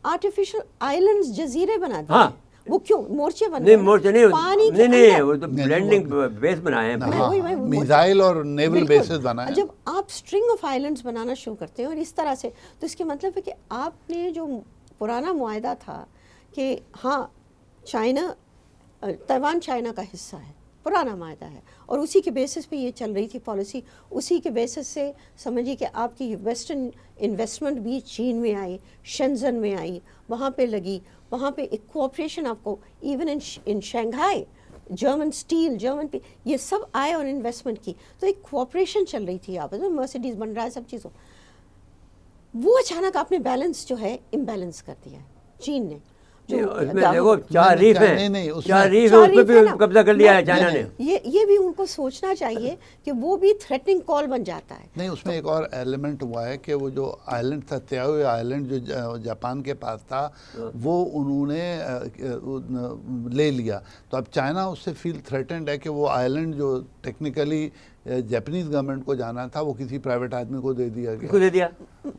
Artificial islands जजीरे बना दिए। हाँ। वो क्यों मोर्चे बने? नहीं मोर्चे नहीं, पानी के नहीं अंदर। वो तो ब्लेंडिंग बेस बनाए हैं। हाँ, वही मिसाइल और नेवल बिल्कुल। बेसेस बनाए। जब आप स्ट्रिंग ऑफ आइलैंड्स बनाना शुरू करते हैं और इस तरह से, तो इसके मतलब है कि आपने जो पुराना मुआहदा था कि हाँ चाइना, ताइवान चाइना का हिस्सा है, पुराना मायदा है, और उसी के बेसिस पे ये चल रही थी पॉलिसी। उसी के बेसिस से समझिए कि आपकी वेस्टर्न इन्वेस्टमेंट भी चीन में आई, शेंजन में आई, वहाँ पे लगी, वहाँ पे एक कोऑपरेशन आपको even in Shanghai, German steel, German पे ये सब आए और इन्वेस्टमेंट की, तो एक कोऑपरेशन चल रही थी आपस में, मर्सिडीज बन रहा है, सब चीज़ों। वो अचानक आपने बैलेंस जो है इम्बैलेंस कर दिया है चीन ने। उसमें देखो 4 रीफ हैं, 4 रीफ है, उस पर भी कब्जा कर लिया है चाइना ने। ये भी उनको सोचना चाहिए कि वो भी थ्रेटनिंग कॉल बन जाता है। नहीं, उसमें एक और एलिमेंट हुआ है कि वो जो आइलैंड था, त्याओ आइलैंड, जो जापान के पास था, वो उन्होंने ले लिया। तो अब चाइना उससे फील थ्रेटेंड है कि वो आइलैंड जो टेक्निकली जापानीज गवर्नमेंट को जाना था, वो किसी प्राइवेट आदमी को दे दिया गया। किसको दे दिया?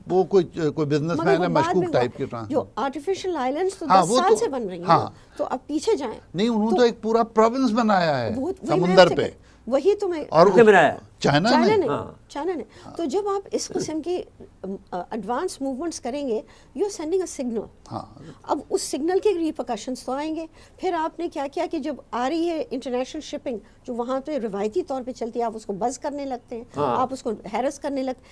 वो कोई बिजनेसमैन है, मशकूक टाइप के जो आर्टिफिशियल आइलैंड्स तो 10 वो साल तो, से बन रही हैं। हाँ, तो अब पीछे जाएं। नहीं, उन्होंने तो एक पूरा प्रोविंस बनाया है वही समुंदर मैं पे। वही तो मैं, और किसने बनाया? चाइना ने। चाइना ने। तो जब आप इस किस्म की एडवांस मूवमेंट्स करेंगे, you are sending a signal. अब उस सिग्नल के रिपरकशंस तो आएंगे। फिर आपने क्या किया कि जब आ रही है इंटरनेशनल शिपिंग, जो वहाँ पे रिवायती तौर पे चलती है, आप उसको बज़ करने लगते हैं, आप उसको हैरस करने लगते हैं।